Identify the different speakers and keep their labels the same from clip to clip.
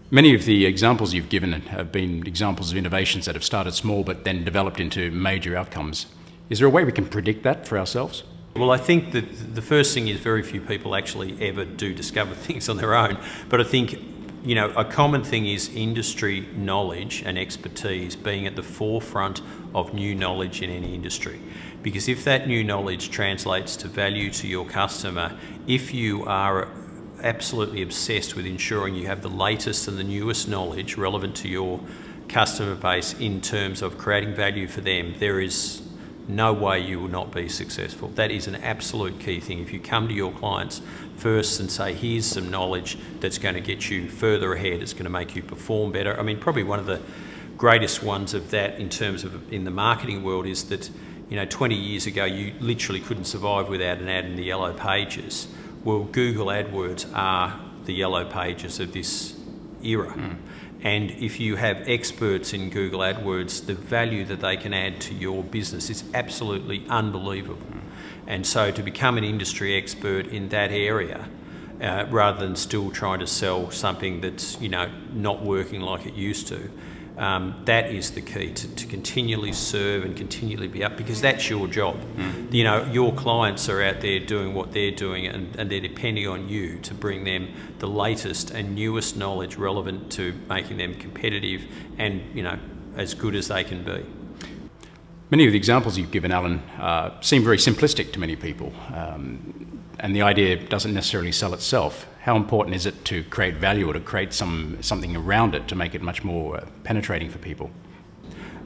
Speaker 1: Many of the examples you've given have been examples of innovations that have started small but then developed into major outcomes. Is there a way we can predict that for ourselves?
Speaker 2: Well, I think that the first thing is very few people actually ever do discover things on their own. But I think, you know, a common thing is industry knowledge and expertise being at the forefront of new knowledge in any industry. Because if that new knowledge translates to value to your customer, if you are absolutely obsessed with ensuring you have the latest and the newest knowledge relevant to your customer base in terms of creating value for them, there is no way you will not be successful. That is an absolute key thing. If you come to your clients first and say, here's some knowledge that's going to get you further ahead, it's going to make you perform better. I mean, probably one of the greatest ones of that in terms of in the marketing world is that, you know, 20 years ago you literally couldn't survive without an ad in the yellow pages. Well, Google AdWords are the yellow pages of this era. And if you have experts in Google AdWords, the value that they can add to your business is absolutely unbelievable. And so to become an industry expert in that area, rather than still trying to sell something that's, you know, not working like it used to, that is the key, to continually serve and continually be up, because that's your job. You know, your clients are out there doing what they're doing, and they're depending on you to bring them the latest and newest knowledge relevant to making them competitive and, you know, as good as they can be.
Speaker 1: Many of the examples you've given, Alan, seem very simplistic to many people, and the idea doesn't necessarily sell itself. How important is it to create value or to create something around it to make it much more penetrating for people?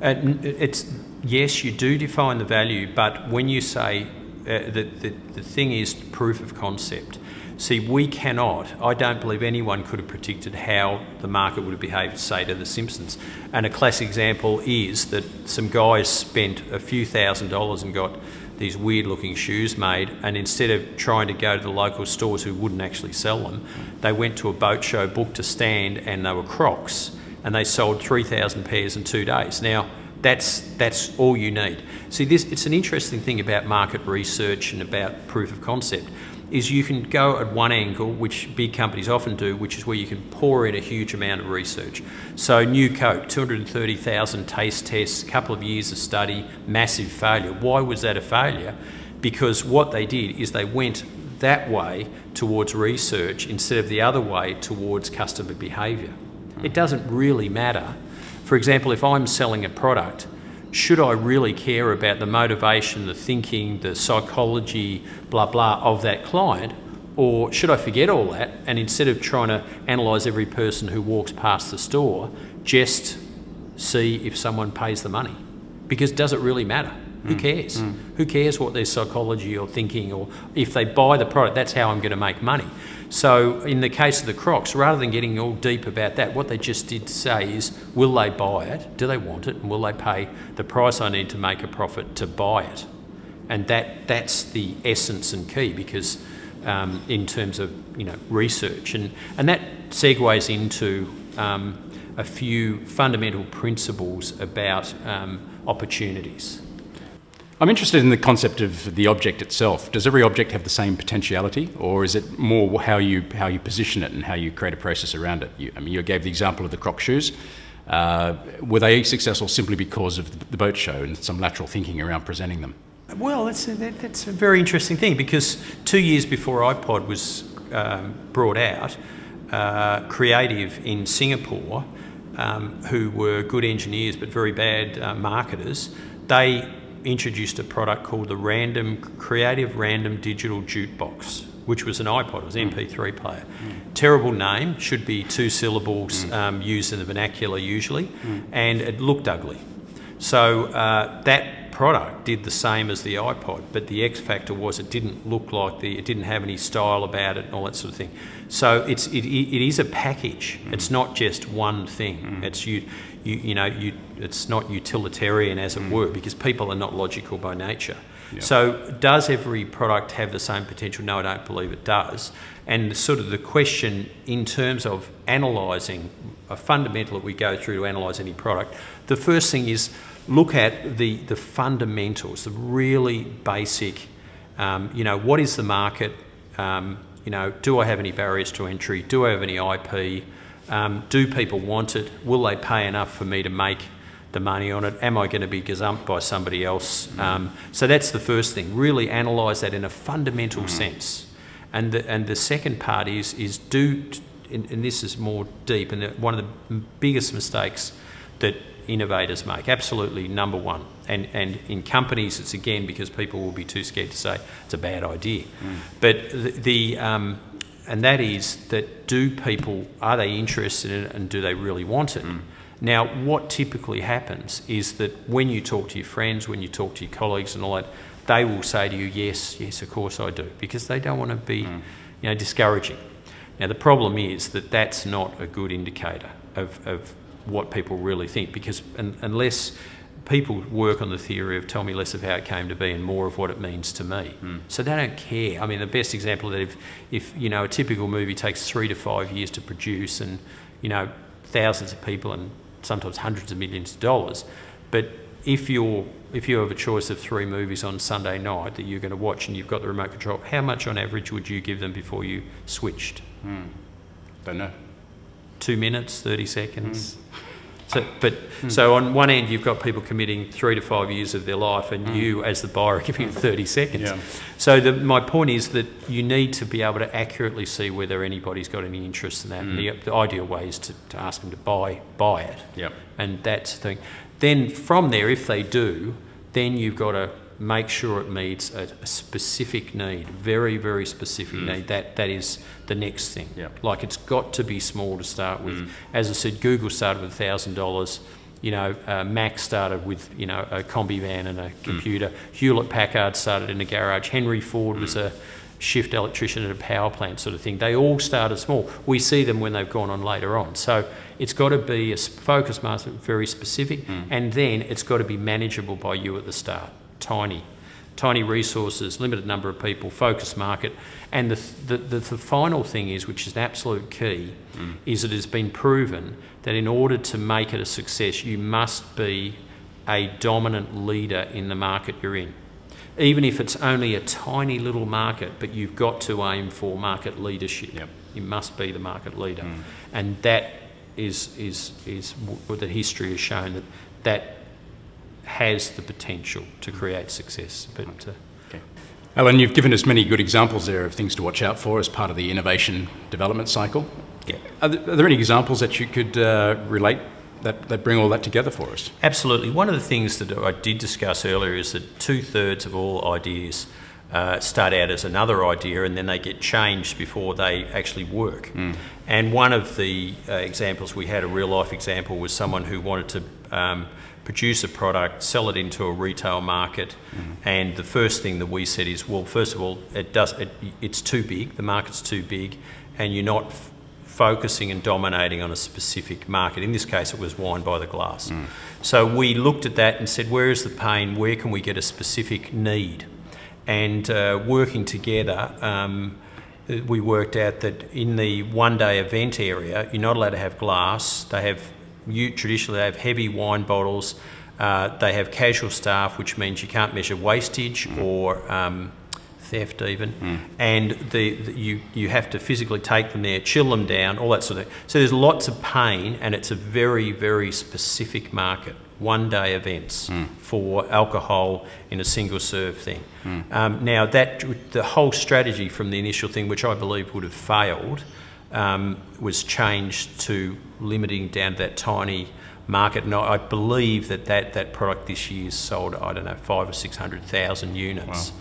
Speaker 2: Yes, you do define the value, but when you say the thing is proof of concept. See, we cannot, I don't believe anyone could have predicted how the market would have behaved, say, to The Simpsons. And a classic example is that some guys spent a few $1,000s and got these weird looking shoes made, and instead of trying to go to the local stores who wouldn't actually sell them, they went to a boat show, booked a stand, and they were Crocs, and they sold 3,000 pairs in 2 days. Now, that's all you need. See, it's an interesting thing about market research and about proof of concept, is you can go at one angle, which big companies often do, which is where you can pour in a huge amount of research. So New Coke, 230,000 taste tests, a couple of years of study, massive failure. Why was that a failure? Because what they did is they went that way towards research instead of the other way towards customer behaviour. It doesn't really matter. For example, if I'm selling a product, should I really care about the motivation, the thinking, the psychology, blah, blah, of that client? Or should I forget all that and instead of trying to analyse every person who walks past the store, just see if someone pays the money? Because does it really matter? Who cares? Who cares what their psychology or thinking, or if they buy the product, that's how I'm going to make money. So in the case of the Crocs, rather than getting all deep about that, what they just did say is, will they buy it? Do they want it? And will they pay the price I need to make a profit to buy it? And that's the essence and key, because in terms of, you know, research. And that segues into a few fundamental principles about opportunities.
Speaker 1: I'm interested in the concept of the object itself. Does every object have the same potentiality, or is it more how you position it and how you create a process around it? You gave the example of the Croc shoes. Were they successful simply because of the boat show and some lateral thinking around presenting them?
Speaker 2: Well, that's a very interesting thing, because 2 years before iPod was brought out, Creative in Singapore, who were good engineers but very bad marketers, they introduced a product called the Creative Random Digital Jukebox, which was an iPod, it was an MP3 player. Terrible name, should be 2 syllables, used in the vernacular usually, and it looked ugly. So that product did the same as the iPod, but the X factor was it didn't look like it didn't have any style about it and all that sort of thing. So it is a package. It's not just one thing. It's it's not utilitarian, as it were, because people are not logical by nature. Yep. So does every product have the same potential? No, I don't believe it does. And the question in terms of analysing, a fundamental that we go through to analyse any product, the first thing is look at the fundamentals, the really basic, what is the market? Do I have any barriers to entry? Do I have any IP? Do people want it? Will they pay enough for me to make the money on it? Am I going to be gazumped by somebody else? So that's the first thing. Really analyse that in a fundamental sense. And the second part is and this is more deep, and one of the biggest mistakes that innovators make, absolutely number one. And in companies, it's again because people will be too scared to say it's a bad idea. But and that is that are they interested in it, and do they really want it? Now, what typically happens is that when you talk to your friends, when you talk to your colleagues and all that, they will say to you, yes, of course I do, because they don't want to be discouraging. Now, the problem is that that's not a good indicator of what people really think, because unless people work on the theory of tell me less of how it came to be and more of what it means to me. So they don't care. I mean, the best example of that, if a typical movie takes 3 to 5 years to produce, and thousands of people and sometimes hundreds of millions of dollars, but if you have a choice of 3 movies on Sunday night that you're going to watch and you've got the remote control, how much on average would you give them before you switched?
Speaker 1: Don't know.
Speaker 2: 2 minutes, 30 seconds. So on one end you've got people committing 3 to 5 years of their life, and you as the buyer are giving 30 seconds. So my point is that you need to be able to accurately see whether anybody's got any interest in that. And the ideal way is to ask them to buy it. And that's the thing. Then from there, if they do, then you've got to make sure it meets a specific need, very, very specific need. That is the next thing. Like, it's got to be small to start with. As I said, Google started with $1,000. Mac started with a combi van and a computer. Hewlett-Packard started in a garage. Henry Ford was a shift electrician at a power plant sort of thing. They all started small. We see them when they've gone on later on. So it's got to be a focus market, very specific, and then it's got to be manageable by you at the start. Tiny resources, limited number of people, focus market. And the final thing is, which is an absolute key, is it has been proven that in order to make it a success, you must be a dominant leader in the market you're in. Even if it's only a tiny little market, but you've got to aim for market leadership. You must be the market leader. And that is what the history has shown, that has the potential to create success. But
Speaker 1: Alan, you've given us many good examples there of things to watch out for as part of the innovation development cycle. Are there any examples that you could relate that bring all that together for us?
Speaker 2: Absolutely. One of the things that I did discuss earlier is that 2/3 of all ideas start out as another idea, and then they get changed before they actually work. And one of the examples we had, a real life example, was someone who wanted to produce a product, sell it into a retail market, and the first thing that we said is, well, first of all, it's too big, the market's too big, and you're not focusing and dominating on a specific market. In this case, it was wine by the glass. So we looked at that and said, where is the pain? Where can we get a specific need? And working together, we worked out that in the one-day event area, you're not allowed to have glass. Traditionally they have heavy wine bottles. They have casual staff, which means you can't measure wastage or theft even, and you have to physically take them there, chill them down, all that sort of thing. So there's lots of pain, and it's a very, very specific market. One-day events for alcohol in a single-serve thing. Now the whole strategy from the initial thing, which I believe would have failed, was changed to limiting down to that tiny market. And I believe that product this year sold, I don't know, 500,000 or 600,000 units. Wow.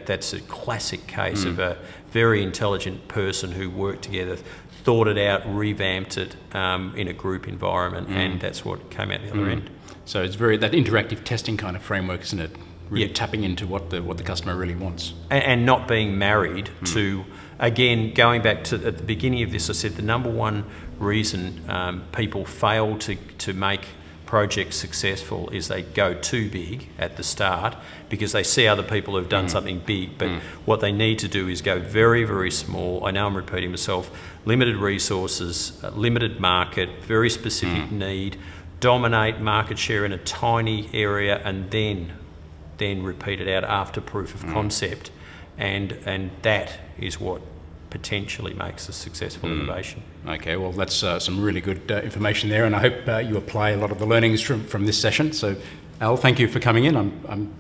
Speaker 2: That's a classic case of a very intelligent person who worked together, thought it out, revamped it in a group environment, and that's what came out the other end.
Speaker 1: So it's very that interactive testing kind of framework, isn't it? Really tapping into what the customer really wants. And
Speaker 2: not being married to, again, going back to at the beginning of this, I said the number one reason people fail to make projects successful is they go too big at the start because they see other people who've done something big, but what they need to do is go very, very small. I know I'm repeating myself. Limited resources, limited market, very specific need, dominate market share in a tiny area, and then repeat it out after proof of concept, and that is what potentially makes a successful innovation.
Speaker 1: Okay, well that's some really good information there, and I hope you apply a lot of the learnings from this session. So Al, thank you for coming in. I'm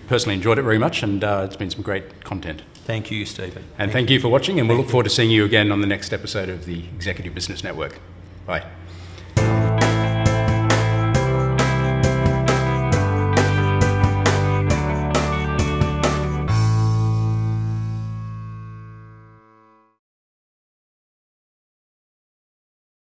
Speaker 1: personally enjoyed it very much, and it's been some great content.
Speaker 2: Thank you, Stephen.
Speaker 1: And thank you for watching, and we'll look forward to seeing you again on the next episode of the Executive Business Network. Bye.